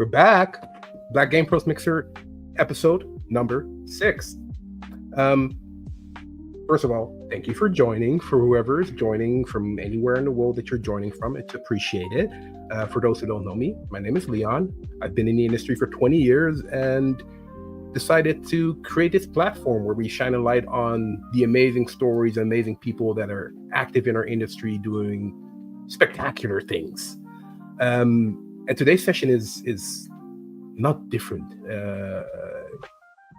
We're back. Black Game Pros Mixer, episode number 6. First of all, thank you for joining. For whoever is joining from anywhere in the world that you're joining from, it's appreciated. For those who don't know me, my name is Leon. I've been in the industry for 20 years and decided to create this platform where we shine a light on the amazing stories, amazing people that are active in our industry doing spectacular things. And today's session is not different.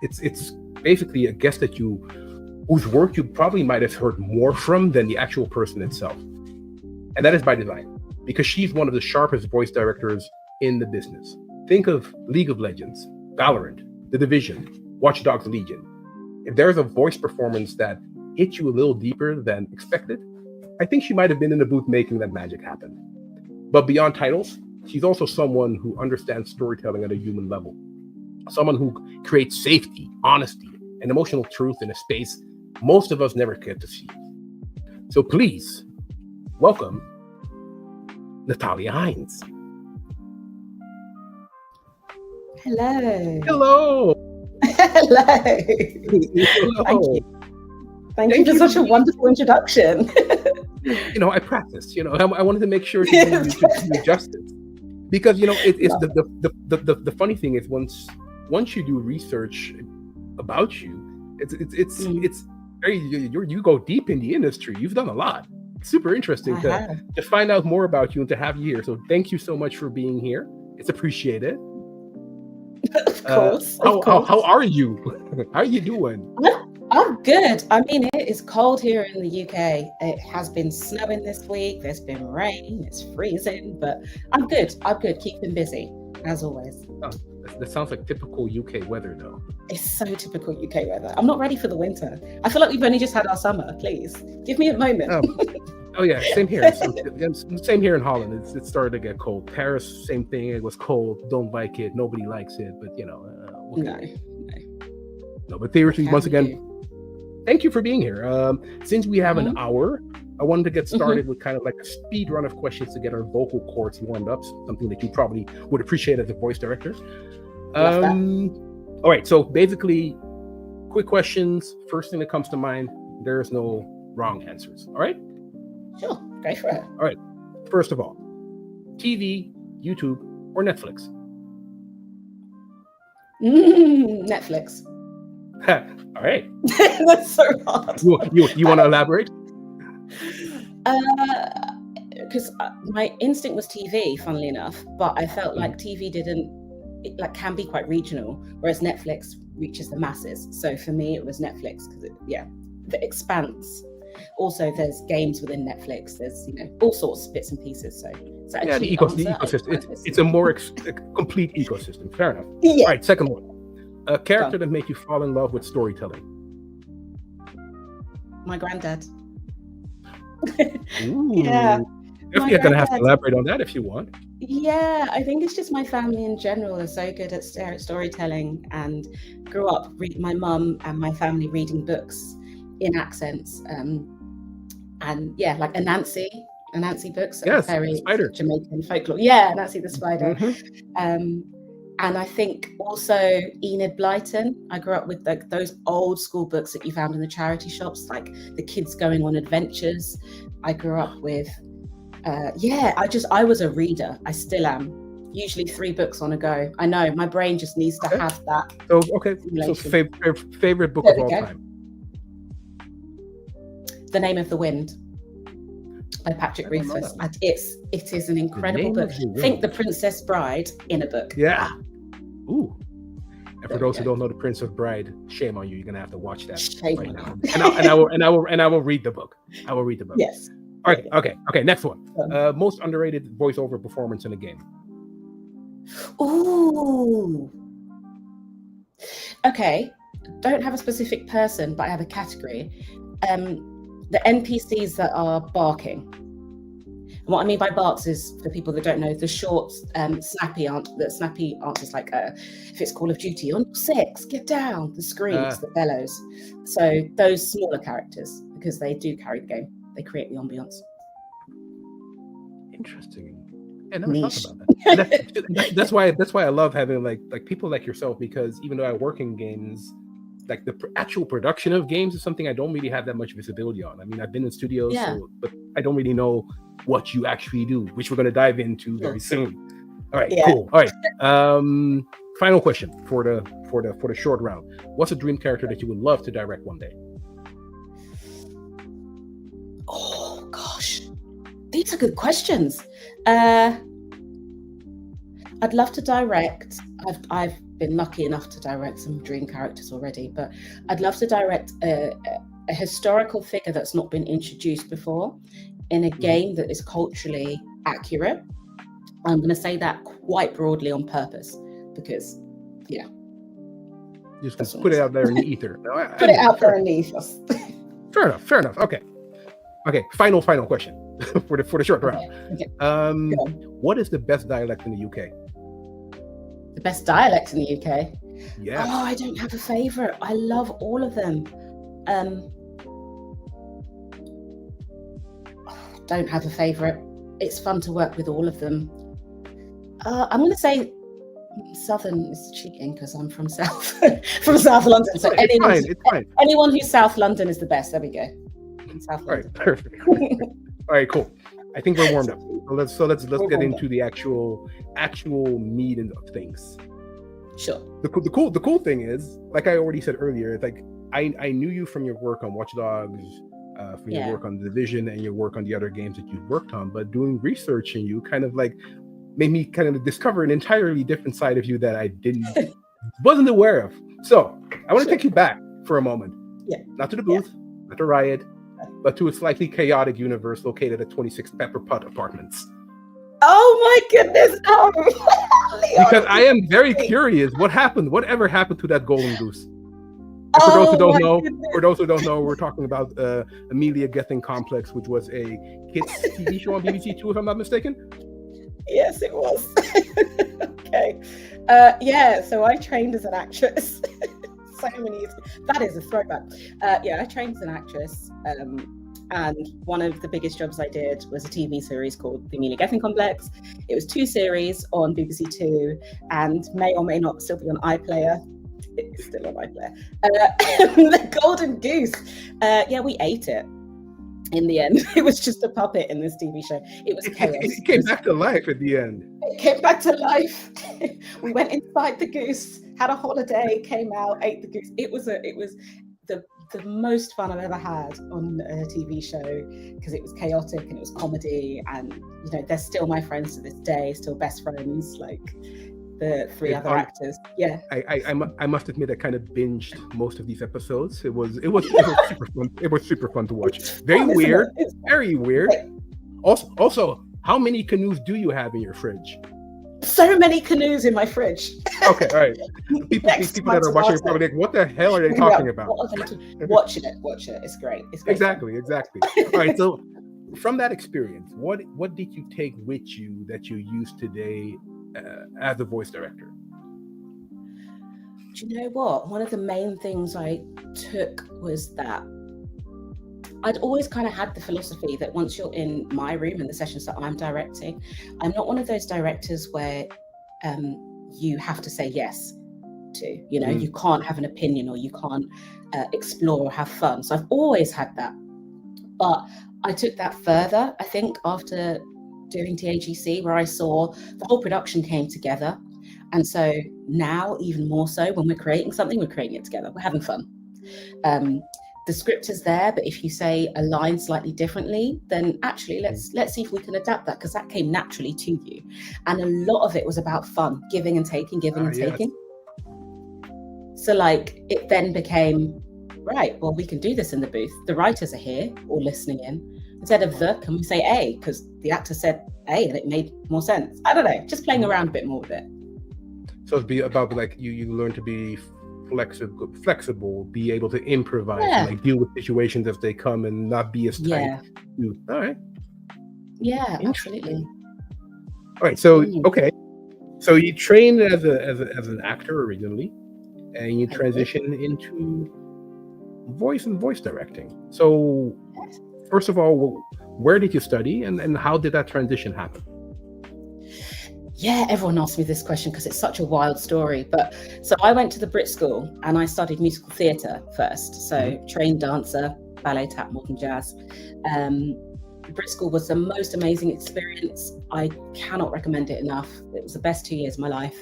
It's basically a guest whose work you probably might have heard more from than the actual person itself. And that is by design, because she's one of the sharpest voice directors in the business. Think of League of Legends, Valorant, The Division, Watch Dogs Legion. If there's a voice performance that hit you a little deeper than expected, I think she might have been in the booth making that magic happen. But beyond titles, she's also someone who understands storytelling at a human level. Someone who creates safety, honesty, and emotional truth in a space most of us never get to see. So please, welcome Natalia Hinds. Hello. Hello. Hello. Hello. Thank you for such a wonderful introduction. I practiced. I wanted to make sure to do justice, because it's the funny thing is once you do research about you, it's very you go deep in the industry. You've done a lot. It's super interesting to find out more about you and to have you here. So thank you so much for being here. It's appreciated. Of course. How are you? How are you doing? I'm good. I mean, it is cold here in the UK. It has been snowing this week. There's been rain. It's freezing, but I'm good. Keeping busy, as always. Oh, that sounds like typical UK weather, though. It's so typical UK weather. I'm not ready for the winter. I feel like we've only just had our summer. Please, give me a moment. Oh yeah, same here. Same here in Holland. It started to get cold. Paris, same thing. It was cold. Don't like it. Nobody likes it. But No. But seriously, once again, thank you for being here. Since we have an hour, I wanted to get started with kind of like a speed run of questions to get our vocal cords warmed up. Something that you probably would appreciate as a voice director. All right. So basically, quick questions. First thing that comes to mind. There's no wrong answers. All right. Sure, go for it. All right. First of all, TV, YouTube, or Netflix? Netflix. All right. That's so hard. You want to elaborate? Because my instinct was TV, funnily enough, but I felt like TV can be quite regional, whereas Netflix reaches the masses. So for me, it was Netflix because the expanse. Also, there's games within Netflix. There's all sorts of bits and pieces. So it's actually the ecosystem. It's a more complete ecosystem. Fair enough. Yeah. All right. Second one, a character that made you fall in love with storytelling. My granddad. Ooh. Yeah. If you're gonna have to elaborate on that if you want. Yeah, I think it's just my family in general is so good at storytelling, and grew up my mum and my family reading books in accents, and like Anansi books, yes, very spider. Jamaican folklore. Yeah, Anansi the spider. And I think also Enid Blyton. I grew up with those old school books that you found in the charity shops, like the kids going on adventures. I grew up with I was a reader. I still am. Usually 3 books on a go. I know my brain just needs to have that. So favorite book of all time. The Name of the Wind by Patrick Rothfuss. It is an incredible book. Think The Princess Bride in a book. Yeah. Ooh. And for those who don't know The Princess Bride, shame on you. You're gonna have to watch that right now. And I will read the book. I will read the book. Yes. All right. Okay. Next one. Most underrated voiceover performance in a game. Ooh. Okay. Don't have a specific person, but I have a category. The NPCs that are barking. And what I mean by barks is, for people that don't know, the short, snappy answers, like if it's Call of Duty, on 6, get down, the screams, the bellows. So those smaller characters, because they do carry the game, they create the ambience. Interesting. I never niche. thought about that. And that's why I love having like people like yourself, because even though I work in games, like the actual production of games is something I don't really have that much visibility on. I mean, I've been in studios, Yeah. but I don't really know what you actually do, which we're going to dive into very soon. All right, Yeah. cool. All right. Final question for the short round. What's a dream character that you would love to direct one day? Oh gosh, these are good questions. I'd love to direct. I've been lucky enough to direct some dream characters already, but I'd love to direct a historical figure that's not been introduced before in a game that is culturally accurate. I'm going to say that quite broadly on purpose because, yeah. Just put it out there in the ether. Put it out there in the ethos. Fair enough. Okay. Final question for the short round. Okay. What is the best dialect in the UK? The best dialect in the UK? Yeah. Oh, I don't have a favourite. I love all of them. Don't have a favourite. It's fun to work with all of them. I'm going to say Southern is cheating because I'm from South London. So it's fine. Anyone who's South London is the best. There we go. South All right, perfect. All right, cool. I think we're warmed up. So let's get into the actual meat of things. Sure. The cool thing is, like I already said earlier, like I knew you from your work on Watch Dogs, from your work on The Division, and your work on the other games that you've worked on. But doing research in you kind of like made me kind of discover an entirely different side of you that I wasn't aware of. So I want to take you back for a moment. Yeah. Not to the booth, not to Riot, but to a slightly chaotic universe located at 26 Pepper Pot Apartments. Oh my goodness! Oh. Because I am very curious, whatever happened to that golden goose? And for those who don't know, we're talking about Amelia Getting Complex, which was a kids TV show on BBC Two, if I'm not mistaken. Yes, it was. Okay. So I trained as an actress. So many years. That is a throwback. I trained as an actress. And one of the biggest jobs I did was a TV series called The Amelia Getting Complex. It was 2 series on BBC Two and may or may not still be on iPlayer. It's still on iPlayer. The Golden Goose. We ate it. In the end, it was just a puppet in this TV show. It was chaos. It came back to life at the end. It came back to life. We went inside the goose, had a holiday, came out, ate the goose. It was the most fun I've ever had on a TV show because it was chaotic and it was comedy, and they're still my friends to this day, still best friends, like the 3 other actors. Yeah. I must admit I kind of binged most of these episodes. It was super fun. It was super fun to watch. Very weird. Very weird. Also, how many canoes do you have in your fridge? So many canoes in my fridge. Okay, all right. People that are watching are probably like, what the hell are they talking about? Watch it. It's great. Exactly. All right, so from that experience, what did you take with you that you use today as a voice director? Do you know what? One of the main things I took was that I'd always kind of had the philosophy that once you're in my room and the sessions that I'm directing, I'm not one of those directors where you have to say yes to, you can't have an opinion or you can't explore or have fun. So I've always had that. But I took that further, I think, after doing TAGC, where I saw the whole production came together. And so now, even more so, when we're creating something, we're creating it together. We're having fun. The script is there, but if you say a line slightly differently, then actually let's see if we can adapt that, because that came naturally to you. And a lot of it was about fun, giving and taking. So like it then became, right, well, we can do this in the booth. The writers are here or listening in. Instead of can we say A? Because the actor said A and it made more sense. I don't know, just playing around a bit more with it. So it's about like you learn to be flexible, be able to improvise, and like deal with situations as they come, and not be as tight. All right. Yeah, absolutely. All right. So okay. So you trained as an actor originally, and you transitioned into voice directing. So first of all, where did you study, and how did that transition happen? Yeah, everyone asks me this question because it's such a wild story. But so I went to the Brit School and I studied musical theatre first. So trained dancer, ballet, tap, modern jazz. The Brit School was the most amazing experience. I cannot recommend it enough. It was the best 2 years of my life.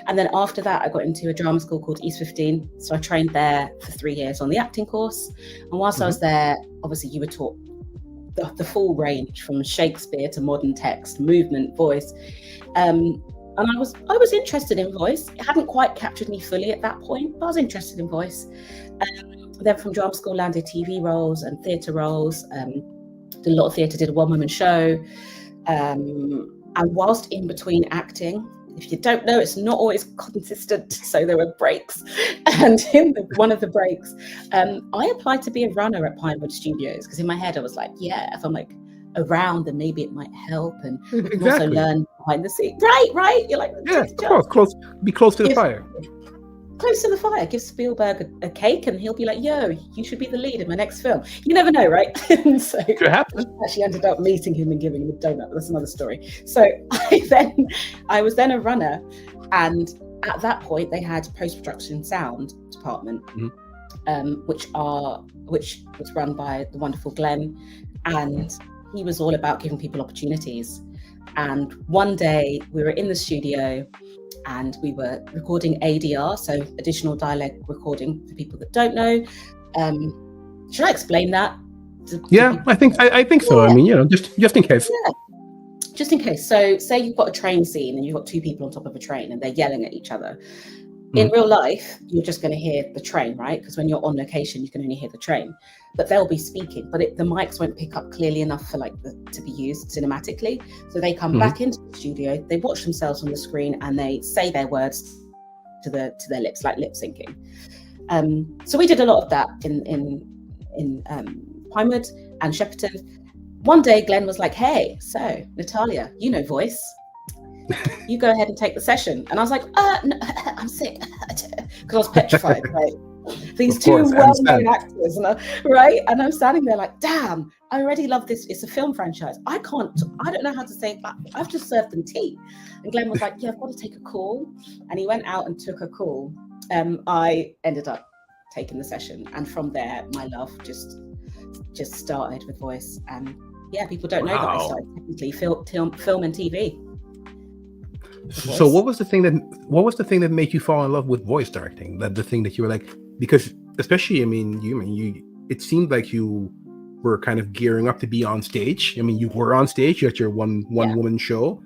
And then after that, I got into a drama school called East 15. So I trained there for 3 years on the acting course. And whilst I was there, obviously you were taught the full range from Shakespeare to modern text, movement, voice. And I was interested in voice. It hadn't quite captured me fully at that point, but I was interested in voice. Then from drama school, landed TV roles and theatre roles. Did a lot of theatre, did a one-woman show. And whilst in between acting, if you don't know, it's not always consistent. So there were breaks. And in one of the breaks, I applied to be a runner at Pinewood Studios because in my head I was like, yeah, if I'm like around, then maybe it might help and also learn behind the scenes. Right. You're like, yeah, of course, be close to the fire. Close to the fire. Give Spielberg a cake and he'll be like, yo, you should be the lead in my next film. You never know, right? And so could happen. I actually ended up meeting him and giving him a donut, but that's another story. So I was then a runner, and at that point they had post-production sound department, which was run by the wonderful Glenn, and he was all about giving people opportunities. And one day we were in the studio and we were recording ADR, so additional dialogue recording for people that don't know. Should I explain that? I think so. I mean, just in case. Yeah. Just in case. So say you've got a train scene and you've got two people on top of a train and they're yelling at each other. In real life, you're just going to hear the train, right? Because when you're on location, you can only hear the train. But they'll be speaking, but the mics won't pick up clearly enough for to be used cinematically. So they come back into the studio, they watch themselves on the screen, and they say their words to their lips, like lip syncing. So we did a lot of that in Pinewood and Shepperton. One day, Glenn was like, "Hey, so Natalia, you know voice. You go ahead and take the session." And I was like, no, I'm sick. Because I was petrified, right? These two well-known actors, right? And I'm standing there like, damn, I already love this. It's a film franchise. I don't know how to say, I've just served them tea. And Glenn was like, yeah, I've got to take a call. And he went out and took a call. I ended up taking the session. And from there, my love just started with voice. And yeah, people don't know that I started technically film and TV. So what was the thing that made you fall in love with voice directing? That the thing that you were like, because especially, you it seemed like you were kind of gearing up to be on stage. I mean, you were on stage, you had your one woman show,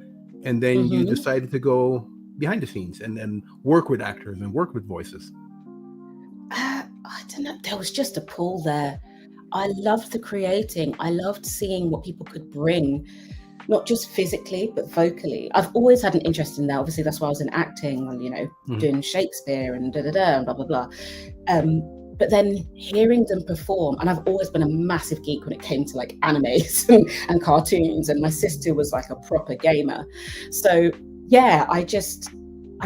and then you decided to go behind the scenes and then work with actors and work with voices. I don't know. There was just a pull there. I loved the creating. I loved seeing what people could bring. Not just physically, but vocally. I've always had an interest in that. Obviously, that's why I was in acting and, doing Shakespeare and and blah, blah, blah. But then hearing them perform, and I've always been a massive geek when it came to like animes and cartoons, and my sister was like a proper gamer. So yeah, I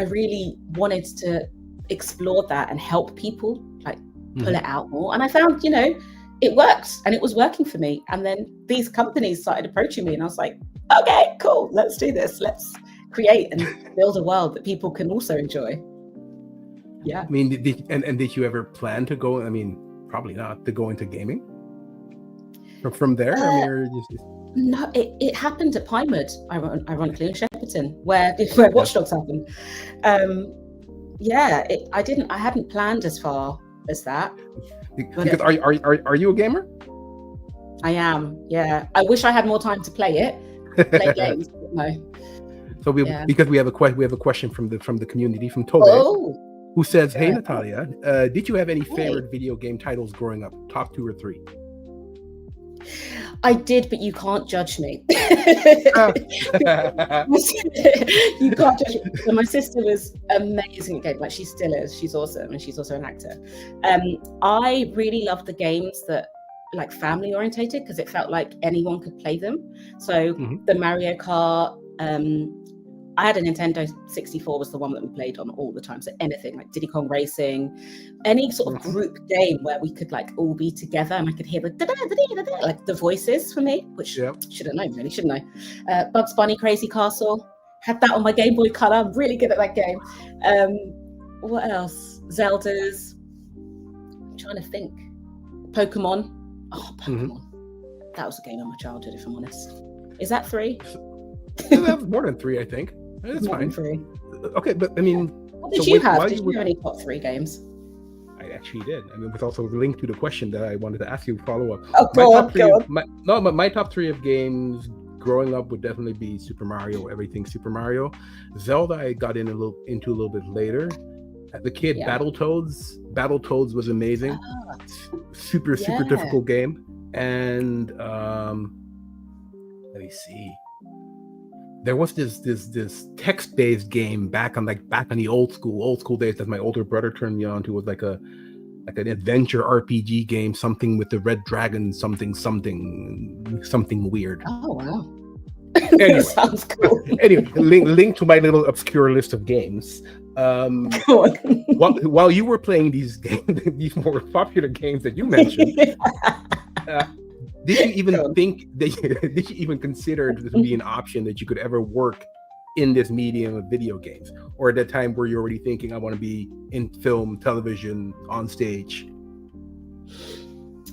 really wanted to explore that and help people like pull it out more. And I found, it worked and it was working for me. And then these companies started approaching me and I was like, okay, cool, let's do this. Let's create and build a world that people can also enjoy. Yeah. I mean, did you ever plan to go, probably not, to go into gaming? From there? No, it happened at Pinewood, ironically, in Shepperton, where Watch Dogs happened. I hadn't planned as far as that. Because are you a gamer? I am, yeah. I wish I had more time to play games, but no. So because we have a question from the community, from Tobe, who says, "Hey Natalia, did you have any favorite video game titles growing up? Top 2 or 3?" I did, but you can't judge me. You can't judge me. So my sister was amazing at games. Like she still is. She's awesome, and she's also an actor. I really loved the games that like family orientated because it felt like anyone could play them. So the Mario Kart. I had a Nintendo 64 was the one that we played on all the time. So anything like Diddy Kong Racing, any sort of group game where we could like all be together and I could hear the like the voices for me, which should have known really, shouldn't I? Bugs Bunny Crazy Castle, Had that on my Game Boy Color. I'm really good at that game. What else? Zeldas. I'm trying to think. Pokemon. Oh, Pokemon. That was a game of my childhood, if I'm honest. Is that 3? That's more than 3, I think. That's more fine. Than 3. Okay, but I mean, what did you have? Did you have any top 3 games? I actually did. I mean, it was also linked to the question that I wanted to ask you follow up. Oh, go on. My top 3 of games growing up would definitely be Super Mario, everything Super Mario. Zelda, I got into a little bit later. As a kid, Battletoads. Battletoads was amazing. Super difficult game. And let me see. There was this text-based game back on the old school days that my older brother turned me on to. Was like an adventure RPG game, something with the red dragon, something weird. Oh wow. Anyway, sounds cool. Anyway, link to my little obscure list of games. While you were playing these games, these more popular games that you mentioned, did you even think that did you even consider this to be an option that you could ever work in this medium of video games? Or at that time were you already thinking, I want to be in film, television, on stage?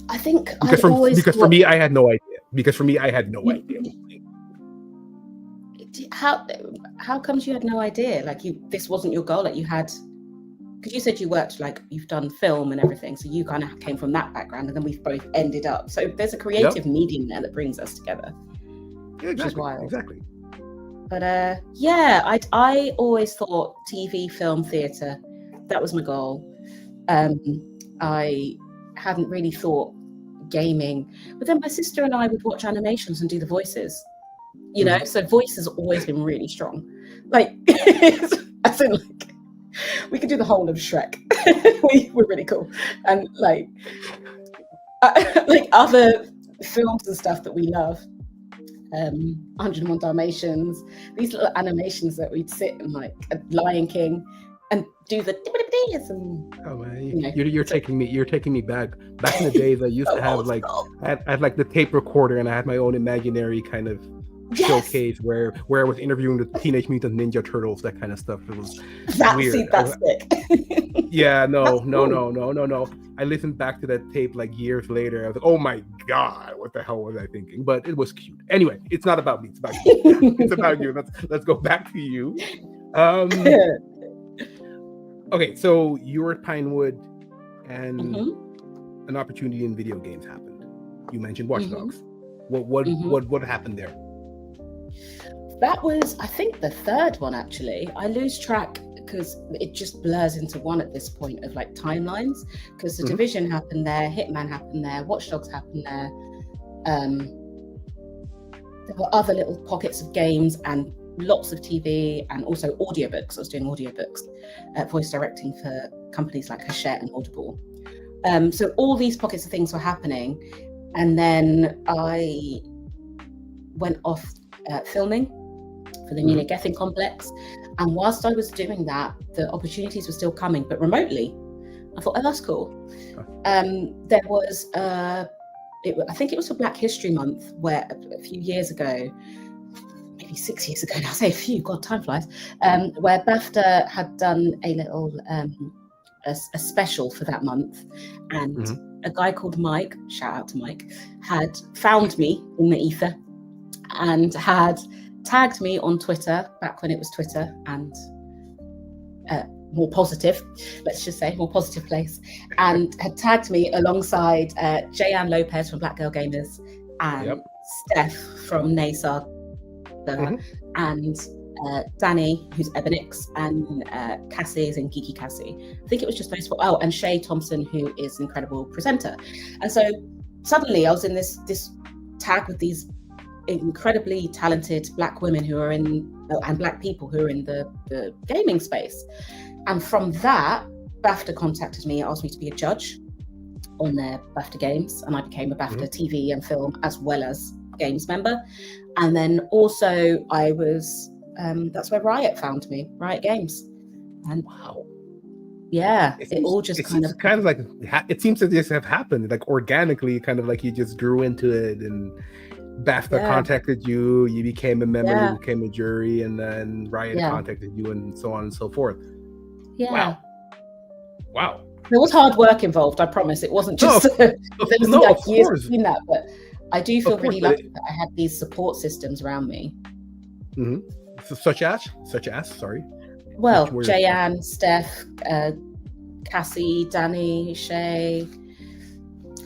I think for me I had no idea. How comes you had no idea? Like this wasn't your goal? Like you had, because you said you worked, like you've done film and everything, so you kind of came from that background, and then we've both ended up. So there's a creative medium there that brings us together. Yeah, exactly. Which is wild. Exactly. But I always thought TV, film, theatre, that was my goal. I hadn't really thought gaming, but then my sister and I would watch animations and do the voices. You know, so voice has always been really strong. Like, as in, like, we could do the whole of Shrek. We're really cool, and like other films and stuff that we love. 101 Dalmatians, these little animations that we'd sit and like Lion King and do the and oh man, you're taking me back in the days. I used to have like I had like the tape recorder, and I had my own imaginary kind of showcase where I was interviewing the Teenage Mutant Ninja Turtles, that kind of stuff. It was weird. See, that's sick. Yeah, no. I listened back to that tape like years later. I was like, oh my god, what the hell was I thinking? But it was cute. Anyway, it's not about me. It's about you. It's about you. Let's go back to you. Okay, so you were at Pinewood, and an opportunity in video games happened. You mentioned Watch Dogs. What happened there? That was, I think, the third one, actually. I lose track because it just blurs into one at this point of like timelines, because the Division happened there, Hitman happened there, Watch Dogs happened there. There were other little pockets of games and lots of TV, and also audiobooks. I was doing audiobooks, voice directing for companies like Hachette and Audible. So all these pockets of things were happening. And then I went off filming for the Nina Gethin complex. And whilst I was doing that, the opportunities were still coming, but remotely. I thought, oh, that's cool. There was, I think it was for Black History Month, where a few years ago, maybe 6 years ago now, I say a few, God, time flies, where BAFTA had done a little, a special for that month. And a guy called Mike, shout out to Mike, had found me in the ether and had tagged me on Twitter, back when it was Twitter and more positive, let's just say, more positive place, and had tagged me alongside Jayanne Lopez from Black Girl Gamers and Steph from Naysar and Danny, who's Ebonix, and Cassie is in Geeky Cassie. I think it was just those four. Oh, and Shay Thompson, who is an incredible presenter. And so suddenly I was in this tag with these incredibly talented Black women who are and Black people who are in the gaming space. And from that, BAFTA contacted me, asked me to be a judge on their BAFTA games, and I became a BAFTA TV and film as well as games member. And then also I was that's where Riot found me, Riot Games. And wow, yeah, it seems like it seems to just have happened like organically, kind of like you just grew into it, and BAFTA contacted you, you became a member, Yeah. you became a jury, and then Riot Yeah. contacted you, and so on and so forth. Yeah. Wow. There was hard work involved, I promise. It wasn't just there was no, like of years course. between that, but I do feel Of course, really lucky that I had these support systems around me. Such as, sorry. Well, Jayanne, Steph, Cassie, Danny, Shay,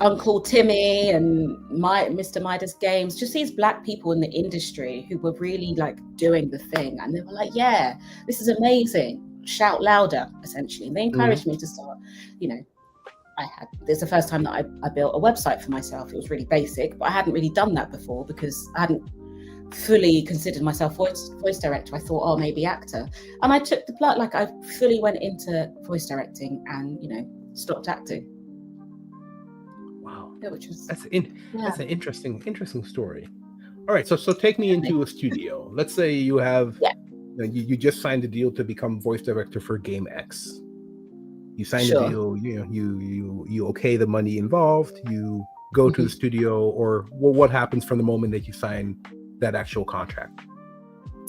Uncle Timmy, and Mr. Midas Games, just these Black people in the industry who were really like doing the thing. And they were like, yeah, this is amazing. Shout louder, essentially. And they encouraged me to start, you know, this is the first time that I built a website for myself. It was really basic, but I hadn't really done that before because I hadn't fully considered myself voice director. I thought, oh, maybe actor. And I took the plot, like I fully went into voice directing and, you know, stopped acting. Wow. Yeah, which was that's an interesting story. All right, so take me into a studio. Let's say you have you just signed a deal to become voice director for Game X. You sign the deal, you okay the money involved, you go to the studio, or what happens from the moment that you sign that actual contract?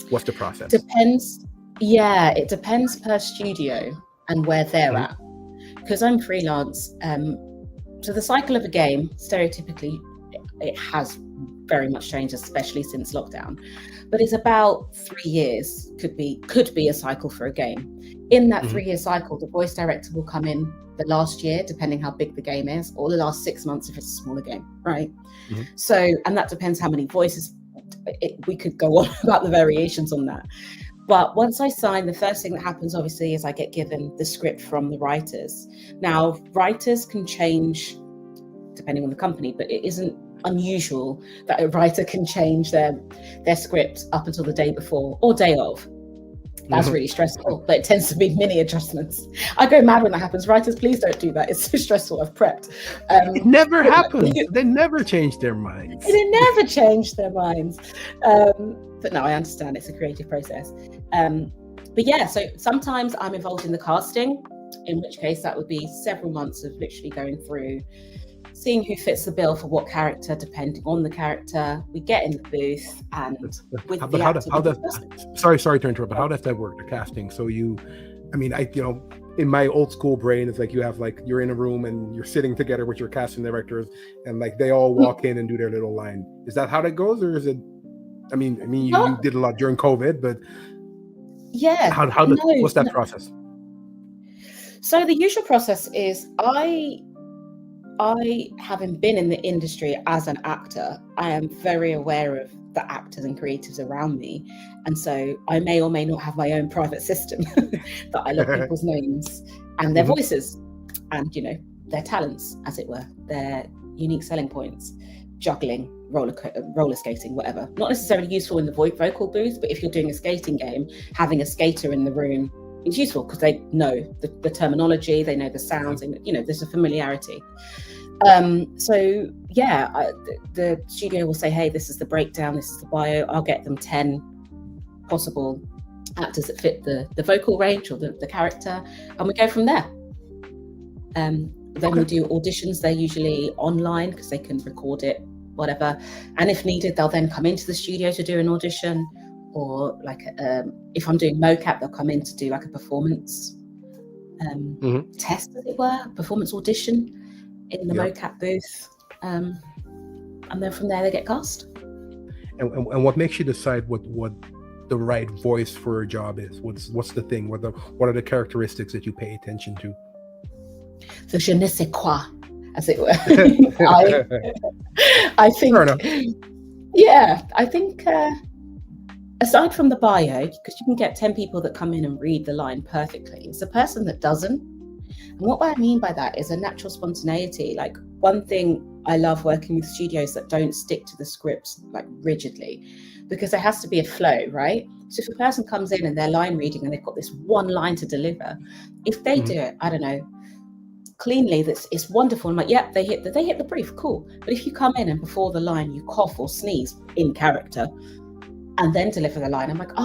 What's the process? Depends. Yeah, it depends per studio and where they're at. Because I'm freelance, so the cycle of a game, stereotypically, it has very much changed, especially since lockdown. But it's about 3 years, could be a cycle for a game. In that 3-year cycle, the voice director will come in the last year, depending how big the game is, or the last 6 months if it's a smaller game, right? So, and that depends how many voices. We could go on about the variations on that. But once I sign, the first thing that happens, obviously, is I get given the script from the writers. Now, writers can change depending on the company, but it isn't unusual that a writer can change their script up until the day before or day of. That's really stressful, but it tends to be mini adjustments. I go mad when that happens. Writers, please don't do that. It's so stressful. I've prepped. It never happens. They never change their minds. They never change their minds. But no, I understand. It's a creative process. But yeah, so sometimes I'm involved in the casting, in which case that would be several months of literally going through, seeing who fits the bill for what character, depending on the character. We get in the booth and with the actor. Sorry to interrupt, but how does that work, the casting? So in my old school brain, it's like you're in a room and you're sitting together with your casting directors, and like they all walk in and do their little line. Is that how that goes, or is it? You did a lot during COVID, but yeah, what's that process? So the usual process is I, having been in the industry as an actor, I am very aware of the actors and creatives around me. And so I may or may not have my own private system that I log people's names and their voices and, their talents, as it were, their unique selling points, juggling, roller skating, whatever. Not necessarily useful in the vocal booth, but if you're doing a skating game, having a skater in the room is useful because they know the terminology, they know the sounds, and there's a familiarity. So yeah, the studio will say, hey, this is the breakdown, this is the bio. I'll get them 10 possible actors that fit the vocal range or the character, and we go from there. Then we do auditions. They're usually online because they can record it, whatever. And if needed, they'll then come into the studio to do an audition, or if I'm doing mocap, they'll come in to do like a performance test, as it were, performance audition in the mocap booth, and then from there they get cast. And what makes you decide what the right voice for a job is? What's the thing? What are the characteristics that you pay attention to? The je ne sais quoi, as it were. I think. Fair enough. Yeah, I think. Aside from the bio, because you can get 10 people that come in and read the line perfectly, it's a person that doesn't. And what I mean by that is a natural spontaneity. Like, one thing I love working with studios that don't stick to the scripts like rigidly, because there has to be a flow, right? So if a person comes in and they're line reading and they've got this one line to deliver, if they do it, I don't know, cleanly, it's wonderful. I'm like, yeah, they hit the brief, cool. But if you come in and before the line you cough or sneeze in character and then deliver the line, I'm like,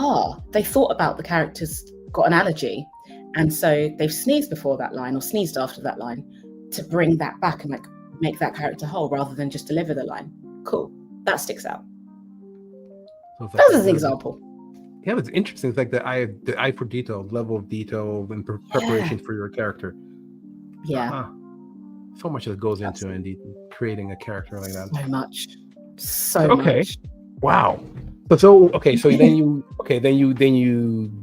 they thought about the character's got an allergy, and so they've sneezed before that line or sneezed after that line to bring that back and like make that character whole rather than just deliver the line. Cool, that sticks out. So it's like That's an example. yeah, it's interesting. It's like the eye for detail, level of detail, and preparation for your character. Yeah. Huh. So much that goes into Absolutely. indeed creating a character like that. So much. So Okay. much. Wow. So then you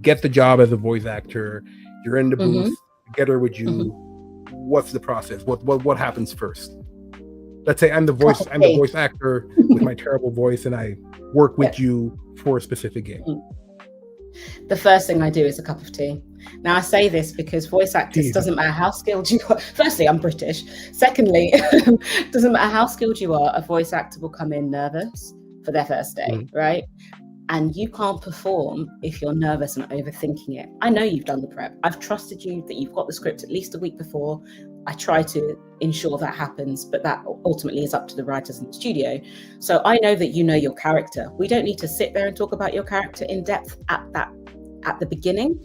get the job as a voice actor. You're in the booth. Together with you. What's the process? What happens first? Let's say I'm the voice actor with my terrible voice, and I work with you for a specific game. The first thing I do is a cup of tea. Now, I say this because voice actors, doesn't matter how skilled you are. Firstly, I'm British. Secondly, doesn't matter how skilled you are, a voice actor will come in nervous for their first day, right? And you can't perform if you're nervous and overthinking it. I know you've done the prep. I've trusted you that you've got the script at least a week before. I try to ensure that happens, but that ultimately is up to the writers in the studio. So I know that you know your character. We don't need to sit there and talk about your character in depth at the beginning.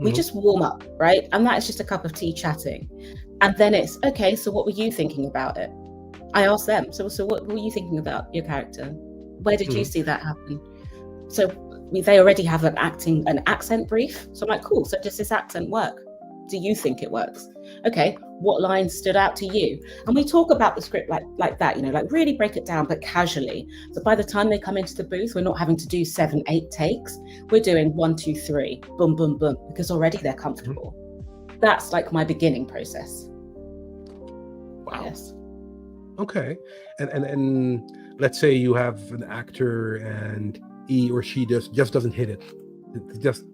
We just warm up, right? And that is just a cup of tea chatting. And then it's, okay, so what were you thinking about it? I asked them, so what were you thinking about your character? Where did you see that happen? So they already have an accent brief. So I'm like, cool, so does this accent work? Do you think it works? Okay, what lines stood out to you? And we talk about the script like that, like really break it down, but casually. So by the time they come into the booth, we're not having to do 7, 8 takes. We're doing 1, 2, 3, boom, boom, boom, because already they're comfortable. That's like my beginning process. Wow. Yes. Okay. And let's say you have an actor and he or she just doesn't hit it. Just,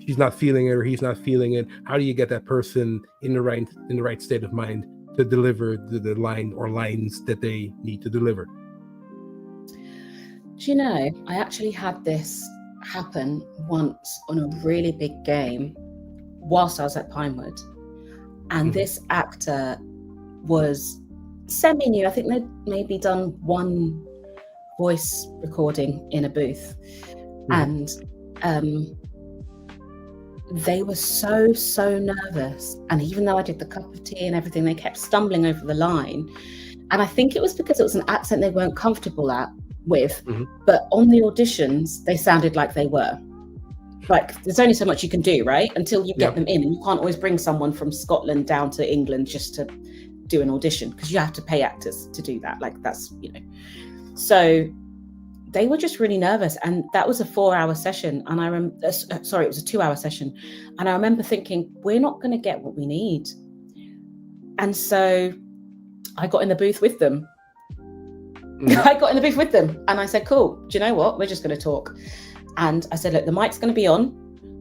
she's not feeling it or he's not feeling it. How do you get that person in the right state of mind to deliver the line or lines that they need to deliver? Do you know, I actually had this happen once on a really big game whilst I was at Pinewood. And this actor was semi-new. I think they'd maybe done 1 voice recording in a booth. And they were so nervous. And even though I did the cup of tea and everything, they kept stumbling over the line. And I think it was because it was an accent they weren't comfortable with. But on the auditions, they sounded like they were. Like, there's only so much you can do, right? Until you get them in. And you can't always bring someone from Scotland down to England just to do an audition, because you have to pay actors to do that. Like, that's, So they were just really nervous. And that was a 4-hour session. And I remember, it was a 2-hour session. And I remember thinking, we're not going to get what we need. And so I got in the booth with them. And I said, cool, do you know what? We're just going to talk. And I said, look, the mic's going to be on,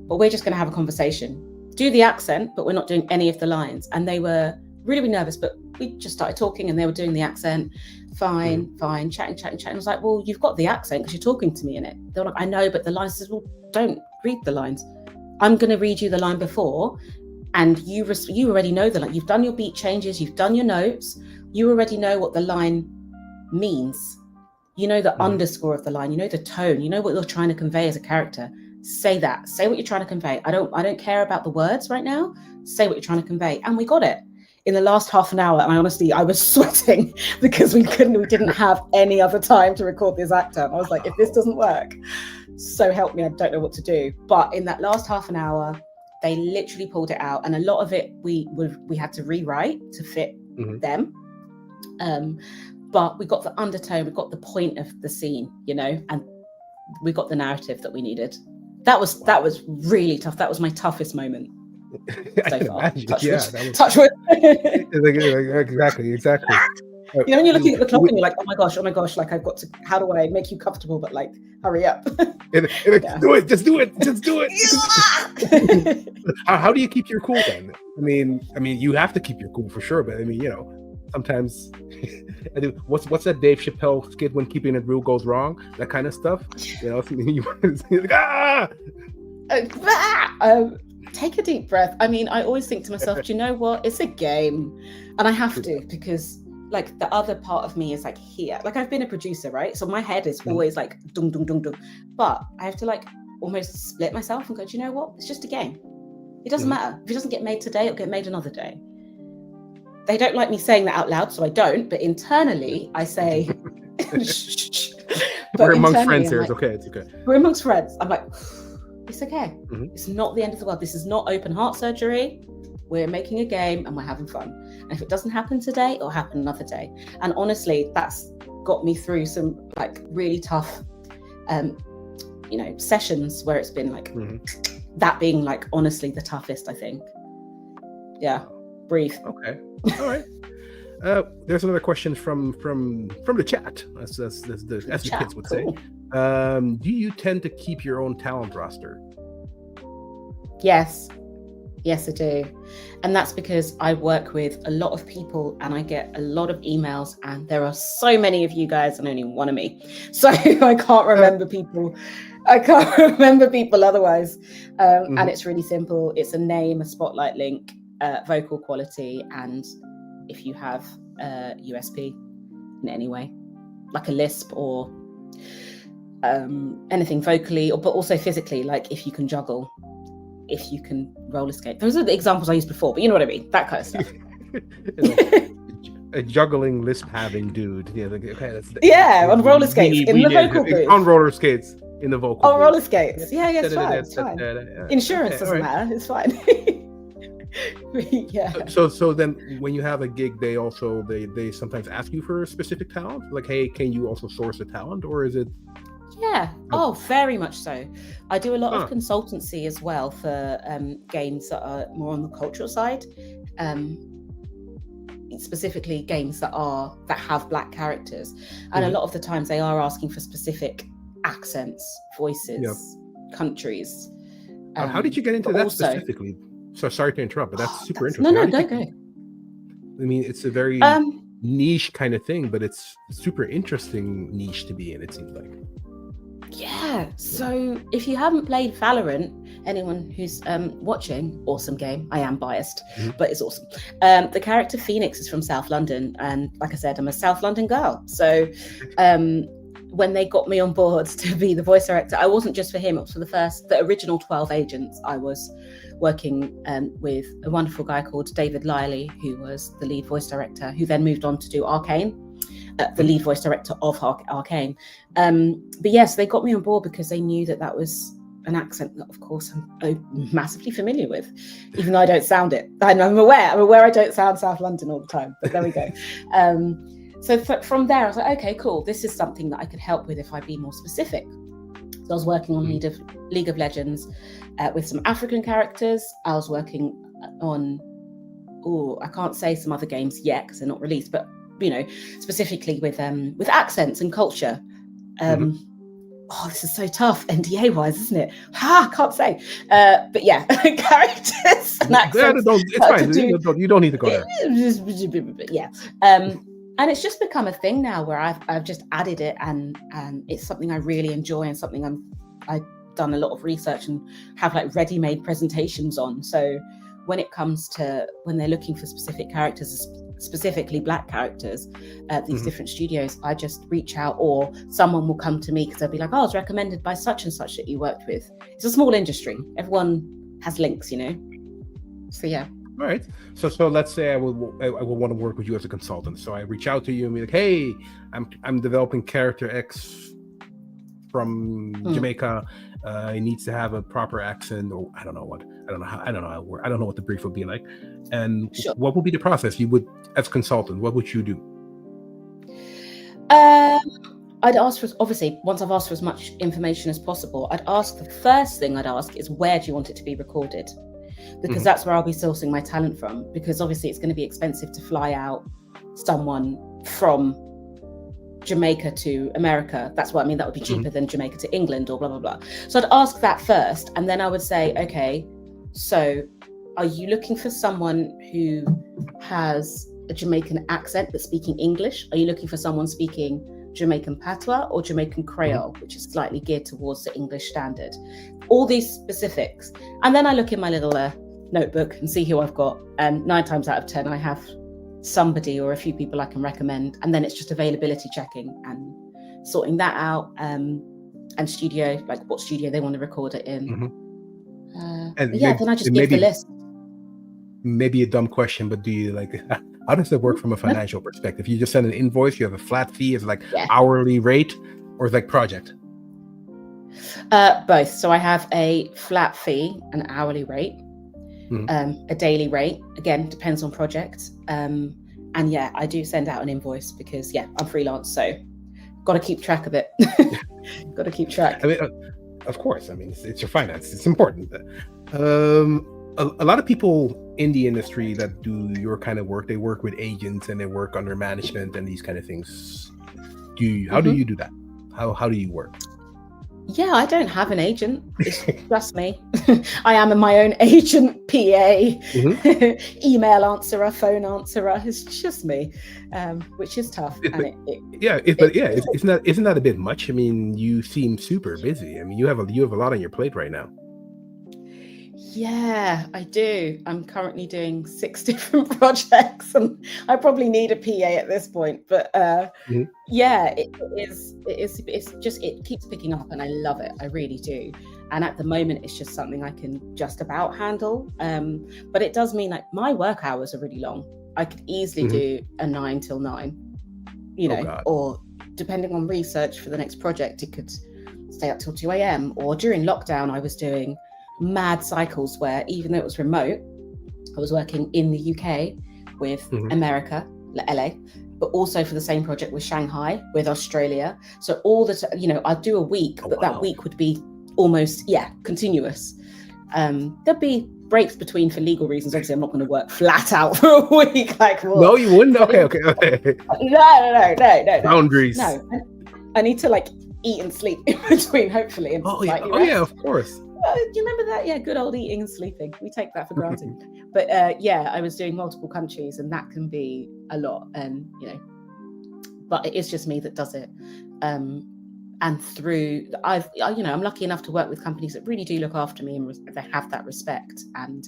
but we're just going to have a conversation. Do the accent, but we're not doing any of the lines. And they were really, really nervous, but we just started talking and they were doing the accent. Fine, chatting. I was like, well, you've got the accent because you're talking to me in it. They're like, I know, but the lines. I said, well, don't read the lines. I'm going to read you the line before, and you already know the line. You've done your beat changes, you've done your notes, you already know what the line means. You know the underscore of the line, you know the tone, you know what you're trying to convey as a character. Say that. Say what you're trying to convey. I don't care about the words right now. Say what you're trying to convey. And we got it. In the last half an hour, and I was sweating because we didn't have any other time to record this actor. And I was like, if this doesn't work, so help me, I don't know what to do. But in that last half an hour, they literally pulled it out. And a lot of it we had to rewrite to fit them. But we got the undertone, we got the point of the scene, and we got the narrative that we needed. That was really tough. That was my toughest moment. I can imagine. Touch wood. Exactly. When you're looking at the clock and you're like, oh my gosh, like I've got to, how do I make you comfortable, but like, hurry up. Just do it. How do you keep your cool then? I mean, you have to keep your cool for sure, but sometimes what's that Dave Chappelle skit when keeping it real goes wrong? That kind of stuff. You're like, take a deep breath. I always think to myself, do you know what? It's a game. And I have to, because like the other part of me is like here. Like I've been a producer, right? So my head is always like dung, dung, dung, dung. But I have to like almost split myself and go, do you know what? It's just a game. It doesn't matter. If it doesn't get made today, it'll get made another day. They don't like me saying that out loud, so I don't. But internally, I say, We're amongst internally, friends I'm here. like, It's okay. It's okay. we're amongst friends. I'm like, it's okay. Mm-hmm. It's not the end of the world. This is not open heart surgery. We're making a game and we're having fun. And if it doesn't happen today, it'll happen another day. And honestly, that's got me through some like really tough, sessions where it's been like that being like honestly the toughest, I think. Yeah, breathe. Okay, all right. There's another question from the chat, as the kids would say. Do you tend to keep your own talent roster? Yes, I do. And that's because I work with a lot of people and I get a lot of emails, and there are so many of you guys and only one of me. So I can't remember people. I can't remember people otherwise. And it's really simple. It's a name, a spotlight link, vocal quality, and if you have a USP in any way, like a lisp or anything vocally, but also physically, like if you can juggle, if you can roller skate. Those are the examples I used before, but you know what I mean, that kind of stuff. A juggling lisp having dude. Yeah, okay, on roller skates in the vocal booth. On roller skates in the vocal booth. Roller skates. Yeah, it's fine. Insurance doesn't matter. It's fine. Yeah. So then when you have a gig, they sometimes ask you for a specific talent, like, hey, can you also source a talent, or is it? Yeah. Oh, very much so. I do a lot of consultancy as well for games that are more on the cultural side, specifically games that have Black characters, and a lot of the times they are asking for specific accents, voices, countries. How did you get into that also, specifically? So sorry to interrupt, but that's super interesting. No, go. I mean, it's a very niche kind of thing, but it's super interesting niche to be in, it seems like. Yeah, so if you haven't played Valorant, anyone who's watching, awesome game. I am biased, but it's awesome. The character Phoenix is from South London, and like I said, I'm a South London girl. So when they got me on board to be the voice director, I wasn't just for him, it was for the original 12 agents. I was working with a wonderful guy called David Liley, who was the lead voice director, who then moved on to do Arcane. The lead voice director of Arcane. But yes, they got me on board because they knew that was an accent that, of course, I'm massively familiar with, even though I don't sound it. I'm aware I don't sound South London all the time, but there we go. So from there, I was like, okay, cool. This is something that I could help with if I be more specific. So I was working on League of Legends with some African characters. I was working on, I can't say some other games yet because they're not released, but specifically with accents and culture. This is so tough NDA wise, isn't it? I can't say. But yeah, characters and accents. Yeah, it's fine. You don't need to go there. Yeah. And it's just become a thing now where I've just added it, and it's something I really enjoy and something I've done a lot of research and have like ready-made presentations on. So when it comes to when they're looking for specific characters, specifically Black characters at these different studios, I just reach out, or someone will come to me because they'll be like, I was recommended by such and such that you worked with. It's a small industry. Everyone has links, So yeah. All right. So let's say I will want to work with you as a consultant. So I reach out to you and be like, hey, I'm developing character X from Jamaica. It needs to have a proper accent, or I don't know what the brief would be like. And what would be the process? You would, as a consultant, what would you do? I'd ask for, obviously, once I've asked for as much information as possible, the first thing I'd ask is, where do you want it to be recorded? Because that's where I'll be sourcing my talent from, because obviously it's going to be expensive to fly out someone from Jamaica to America. That's what I mean. That would be cheaper than Jamaica to England or blah, blah, blah. So I'd ask that first. And then I would say, okay, so are you looking for someone who has a Jamaican accent but speaking English? Are you looking for someone speaking Jamaican patois or Jamaican Creole, which is slightly geared towards the English standard? All these specifics. And then I look in my little notebook and see who I've got. And 9 times out of 10, I have somebody or a few people I can recommend. And then it's just availability checking and sorting that out. And studio, like what studio they want to record it in. Then I just give the list. Maybe a dumb question, but do you how does it work from a financial perspective? You just send an invoice, you have a flat fee, it's like hourly rate. or is like project? Both. So I have a flat fee, an hourly rate, a daily rate. Again, depends on project. And yeah, I do send out an invoice because I'm freelance, so got to keep track of it. Got to keep track. I mean, of course. I mean, it's your finance. It's important. A lot of people in the industry that do your kind of work, they work with agents and they work under management and these kind of things. How do you do that? How do you work? Yeah, I don't have an agent. It's just me. I am my own agent, PA, email answerer, phone answerer. It's just me, which is tough. Isn't that a bit much? I mean, you seem super busy. I mean, you have a lot on your plate right now. Yeah, I do. I'm currently doing 6 different projects, and I probably need a PA at this point. But it keeps picking up, and I love it. I really do. And at the moment, it's just something I can just about handle. But it does mean like my work hours are really long. I could easily do a 9 till 9, or depending on research for the next project, it could stay up till 2 a.m. Or during lockdown, I was doing mad cycles where even though it was remote, I was working in the UK with America, LA, but also for the same project with Shanghai, with Australia. So all the I'd do a week, but that week would be almost continuous. There'd be breaks between for legal reasons. Obviously, I'm not going to work flat out for a week. Like, what? No, you wouldn't. Okay. No. Boundaries. No, I need to like eat and sleep in between, hopefully. And yeah, of course. Do you remember that? Yeah, good old eating and sleeping. We take that for granted. But I was doing multiple countries, and that can be a lot. And but it is just me that does it. And through I'm lucky enough to work with companies that really do look after me, and they have that respect. And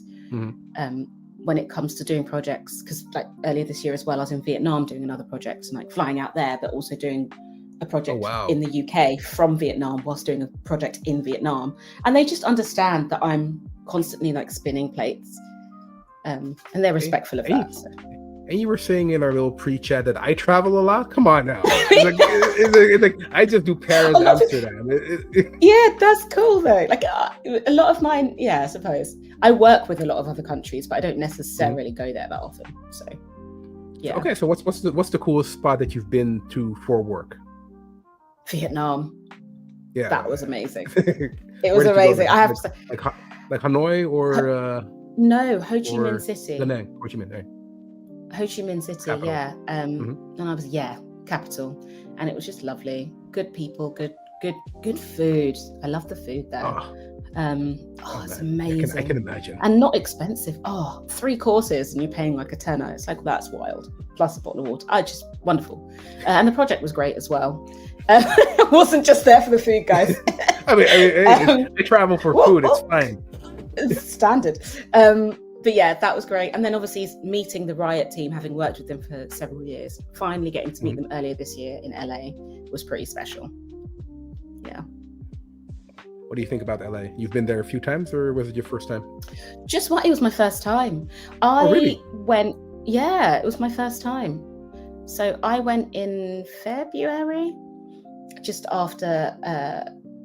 when it comes to doing projects, because like earlier this year as well, I was in Vietnam doing another project, and like flying out there, but also doing a project in the UK from Vietnam whilst doing a project in Vietnam. And they just understand that I'm constantly like spinning plates, and they're respectful of that. So. And you were saying in our little pre-chat that I travel a lot. Come on now. It's like I just do Paris, Amsterdam. Yeah, that's cool though. Like a lot of mine, I suppose. I work with a lot of other countries, but I don't necessarily go there that often. So, yeah. Okay, so what's the coolest spot that you've been to for work? Vietnam. Yeah, that was amazing. It was amazing. I have to say, like Hanoi or no, Ho Chi Minh City. Ho Chi Minh. Ho Chi Minh City, capital. Yeah. And I was capital, and it was just lovely. Good people, good food. I love the food there. It's amazing. I can imagine. And not expensive. 3 courses and you're paying like a tenner. It's like, that's wild. Plus a bottle of water. Just wonderful. And the project was great as well. I wasn't just there for the food, guys. I mean, they travel for food. It's fine. It's standard. But yeah, that was great. And then obviously meeting the Riot team, having worked with them for several years, finally getting to meet them earlier this year in LA was pretty special. Yeah. What do you think about LA? You've been there a few times, or was it your first time? It was my first time. Really? It was my first time. So I went in February, just after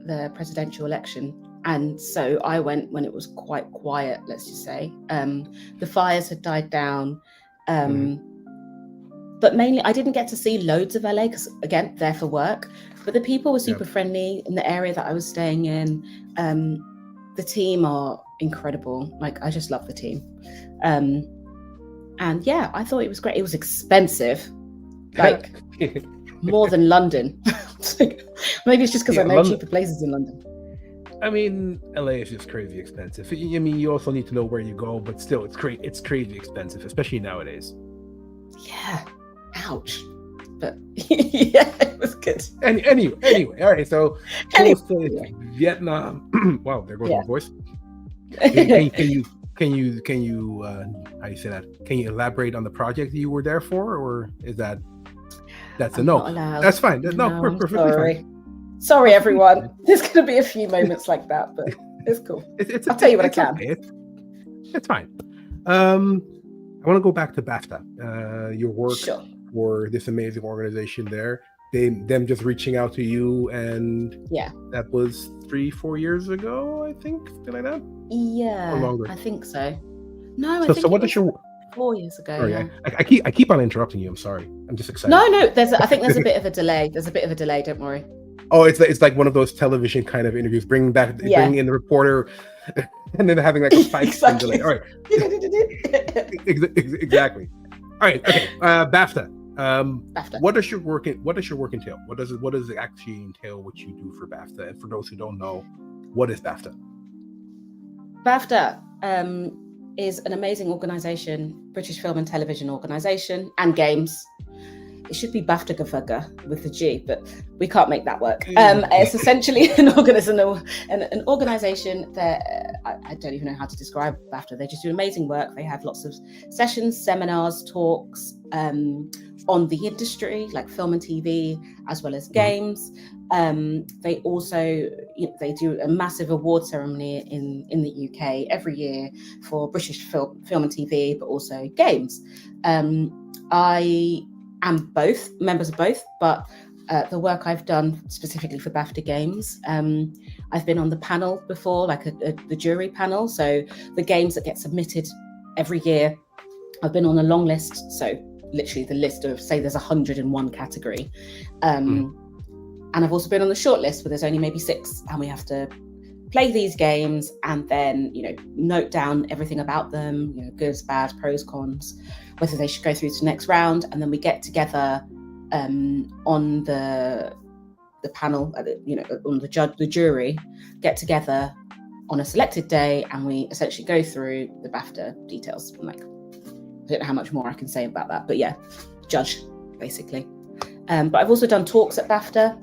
the presidential election. And so I went when it was quite quiet, let's just say. The fires had died down. But mainly, I didn't get to see loads of LA because, again, there for work. But the people were super friendly in the area that I was staying in. The team are incredible. Like, I just love the team. And I thought it was great. It was expensive, like more than London. Maybe it's just because I know cheaper places in London. I mean, LA is just crazy expensive. I mean, you also need to know where you go, but still, it's crazy expensive, especially nowadays. Yeah. Ouch. But it was good. Anyway, all right. So, Vietnam. Wow, there goes my voice. Can you how do you say that? Can you elaborate on the project you were there for, or is that's a no? That's fine. Perfectly fine. Sorry, everyone. There's going to be a few moments like that, but it's cool. I'll tell you what I can. Okay. It's fine. I want to go back to BAFTA. Your work for this amazing organization there. them just reaching out to you, and Yeah. that was 3-4 years ago, I think, something like that, or Yeah, longer. I think so. No, I So think what it does was your 4 years ago. sorry, Yeah. I keep on interrupting you. I'm sorry. I'm just excited. No, I think there's a bit of a delay. Don't worry. Oh, it's like one of those television kind of interviews, bringing Yeah. in the reporter, and then having like a 5 second delay. All right, exactly. All right, okay. BAFTA. BAFTA. What does your work entail? What does it actually entail? What you do for BAFTA? And for those who don't know, what is BAFTA? BAFTA is an amazing organisation, British Film and Television Organisation, and Games. It should be BAFTA with the G, but we can't make that work. It's essentially an organisation that I don't even know how to describe BAFTA. They just do amazing work. They have lots of sessions, seminars, talks on the industry, like film and TV, as well as games. They also they do a massive award ceremony in the UK every year for British film and TV, but also games. I am both members of both, but the work I've done specifically for BAFTA Games, I've been on the panel before, like the jury panel. So the games that get submitted every year, I've been on a long list. So literally the list of, say there's 101 category. And I've also been on the short list where there's only maybe 6, and we have to play these games and then, note down everything about them, goods, bad, pros, cons, whether they should go through to the next round. And then we get together on the panel, on the jury, get together on a selected day, and we essentially go through the BAFTA details. I don't know how much more I can say about that, but yeah, judge basically. But I've also done talks at BAFTA,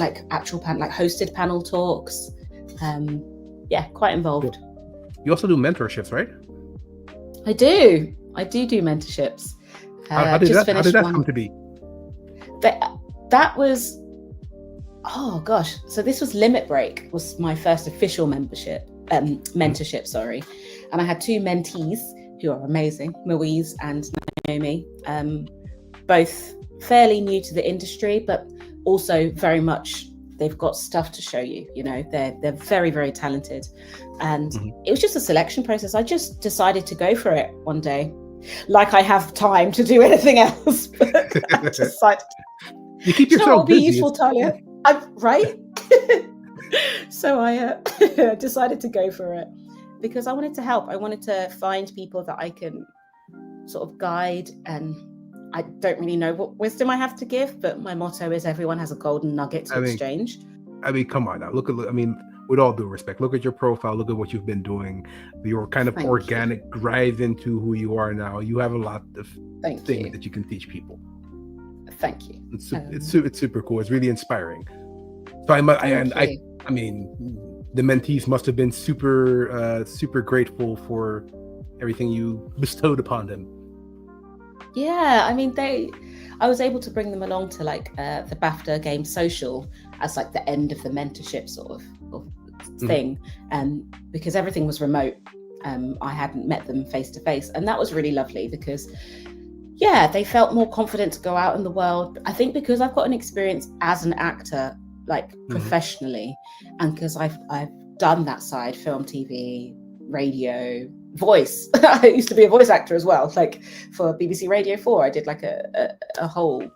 like actual hosted panel talks. Quite involved. You also do mentorships, right? I do mentorships. How did that come to be? That was, oh gosh. So this was Limit Break, was my first official mentorship, sorry. And I had 2 mentees who are amazing, Louise and Naomi, both fairly new to the industry, but also very much, they've got stuff to show you, they're very, very talented. And it was just a selection process. I just decided to go for it one day. Like I have time to do anything else. But I decided, you keep yourself busy. Be useful, Talia. Right? So I decided to go for it because I wanted to help. I wanted to find people that I can sort of guide, and I don't really know what wisdom I have to give, but my motto is everyone has a golden nugget to exchange. Come on now. Look, with all due respect, look at your profile, look at what you've been doing, your kind of organic rise into who you are now. You have a lot of things that you can teach people. Thank you. It's super cool. It's really inspiring. So I mean, the mentees must have been super grateful for everything you bestowed upon them. Yeah, I mean, I was able to bring them along to the BAFTA Game Social as the end of the mentorship sort of thing, because everything was remote. I hadn't met them face to face, and that was really lovely because they felt more confident to go out in the world. I think because I've got an experience as an actor, professionally, and because I've done that side, film, TV, radio, voice. I used to be a voice actor as well, for BBC Radio 4. I did a whole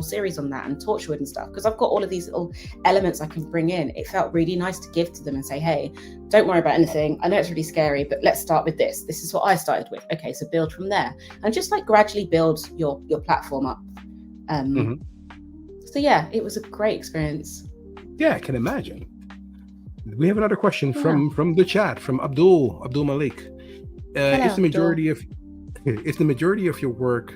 series on that, and Torchwood and stuff, because I've got all of these little elements I can bring in. It felt really nice to give to them and say, hey, don't worry about anything. I know it's really scary, but let's start with this. This is what I started with. Okay, so build from there, and just gradually build your platform up. So yeah, it was a great experience. Yeah, I can imagine. We have another question from the chat, from Abdul Malik. Hello, is the majority of your work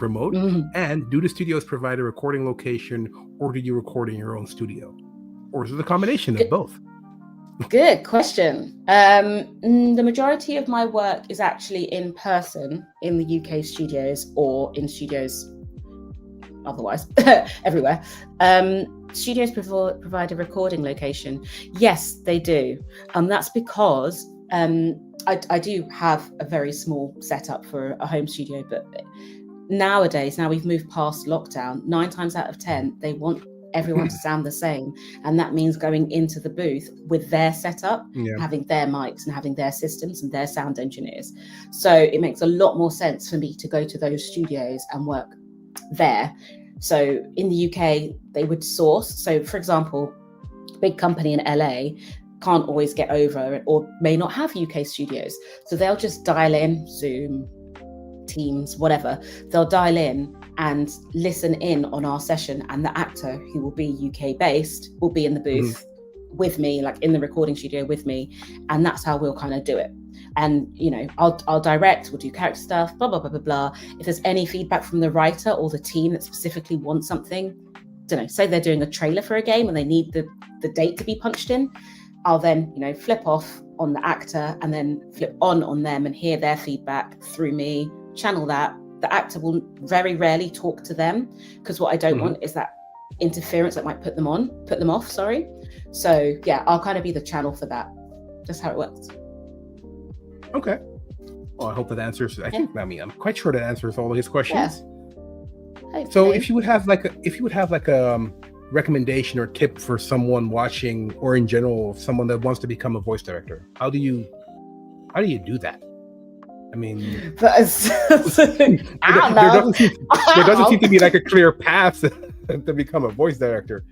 remote? And do the studios provide a recording location, or do you record in your own studio, or is it a combination of both? Good question. The majority of my work is actually in person in the UK studios, or in studios otherwise everywhere. Studios provide a recording location. Yes, they do. That's because I do have a very small setup for a home studio, but nowadays, now we've moved past lockdown, 9 times out of 10, they want everyone to sound the same. And that means going into the booth with their setup, having their mics and having their systems and their sound engineers. So it makes a lot more sense for me to go to those studios and work there. So in the UK, they would source. So for example, big company in LA can't always get over or may not have UK studios. So they'll just dial in Zoom, Teams, whatever. They'll dial in and listen in on our session, and the actor, who will be UK based, will be in the booth with me, like in the recording studio with me, and that's how we'll kind of do it. And you know, I'll direct, we'll do character stuff, blah blah blah blah blah. If there's any feedback from the writer or the team that specifically wants something, don't know, say they're doing a trailer for a game and they need the date to be punched in, I'll then, you know, flip off on the actor and then flip on them and hear their feedback through me, channel that. The actor will very rarely talk to them, because what I don't want is that interference that might put them off, sorry. So yeah, I'll kind of be the channel for that. Just how it works. Okay. Well, I hope that answers, I mean, I'm quite sure that answers all of his questions. Yeah. So if you would have like a recommendation or tip for someone watching, or in general, someone that wants to become a voice director, how do you do that? I mean, there doesn't seem to be like a clear path to become a voice director.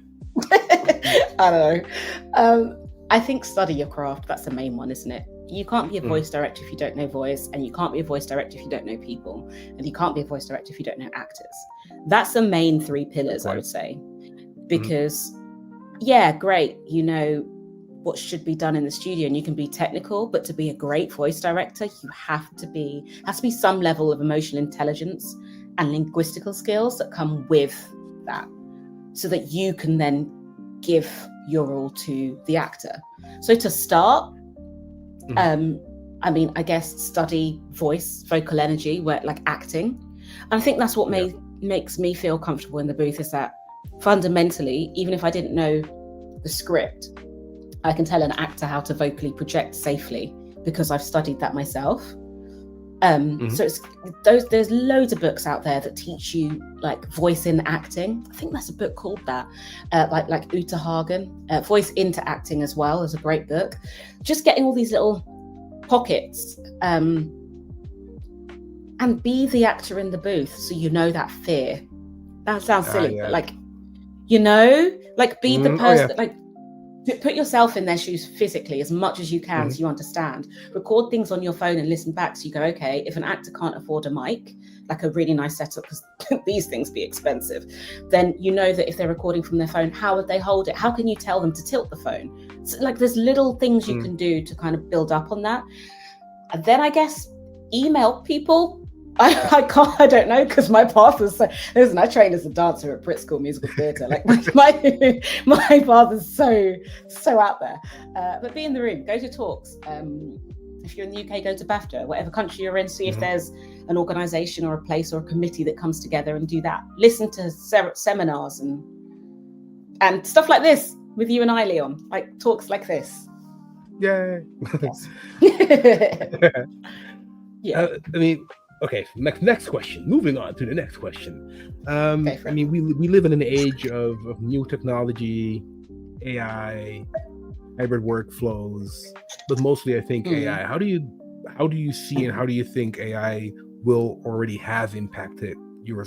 I don't know. I think study your craft. That's the main one, isn't it? You can't be a voice director if you don't know voice, and you can't be a voice director if you don't know people, and you can't be a voice director if you don't know actors. That's the main 3 pillars, I would say. Because, yeah, great, you know what should be done in the studio and you can be technical, but to be a great voice director, you has to be some level of emotional intelligence and linguistical skills that come with that, so that you can then give your all to the actor. So to start, I mean, I guess study voice, vocal energy, like acting. And I think that's what makes me feel comfortable in the booth, is that fundamentally, even if I didn't know the script, I can tell an actor how to vocally project safely because I've studied that myself. So it's there's loads of books out there that teach you like voice in acting. I think that's a book called that, like Uta Hagen. Voice into Acting as well is a great book. Just getting all these little pockets, and be the actor in the booth, so you know that fear. That sounds silly, but like, you know, like be the person that, like, put yourself in their shoes physically as much as you can, so you understand. Record things on your phone and listen back, so you go, okay, if an actor can't afford a mic, like a really nice setup, because these things be expensive, then you know that if they're recording from their phone, how would they hold it? How can you tell them to tilt the phone? So, like, there's little things you can do to kind of build up on that. And then I guess email people. I don't know, because my path was listen, I trained as a dancer at Brit School Musical Theatre. Like my path is so out there. But be in the room, go to talks. If you're in the UK, go to BAFTA, whatever country you're in, see if there's an organisation or a place or a committee that comes together and do that. Listen to seminars and stuff like this with you and I, Leon, like talks like this. Yay. Yeah. I mean, okay, next question. Moving on to the next question. I mean, we live in an age of new technology, AI, hybrid workflows, but mostly I think AI. How do you see and how do you think AI will already have impacted your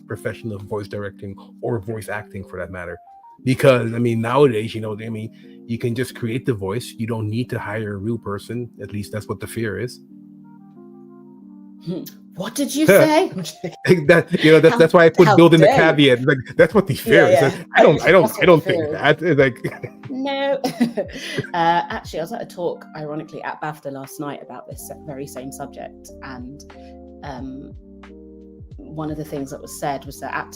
profession of voice directing or voice acting, for that matter? Because I mean, nowadays, you know, I mean, you can just create the voice. You don't need to hire a real person. At least that's what the fear is. What did you say? That's why I put build in the caveat. Like, that's what the fear is. Yeah. I don't think that. Like, no. Actually, I was at a talk, ironically, at BAFTA last night about this very same subject, and one of the things that was said was that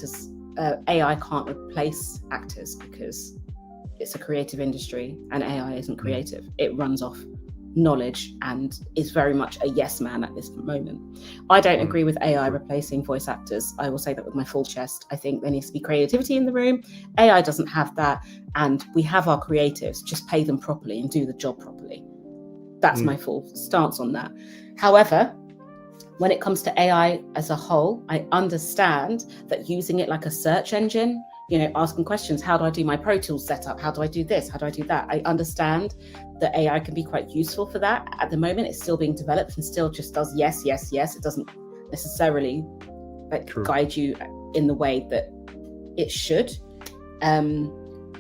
AI can't replace actors because it's a creative industry and AI isn't creative. It runs off knowledge and is very much a yes man at this moment. I don't agree with AI replacing voice actors. I will say that with my full chest. I think there needs to be creativity in the room. AI doesn't have that, and we have our creatives. Just pay them properly and do the job properly. That's my full stance on that. However, when it comes to AI as a whole, I understand that using it like a search engine, asking questions, how do I do my Pro Tools setup? How do I do this? How do I do that? I understand that AI can be quite useful for that. At the moment, it's still being developed and still just does yes, yes, yes. It doesn't necessarily guide you in the way that it should. And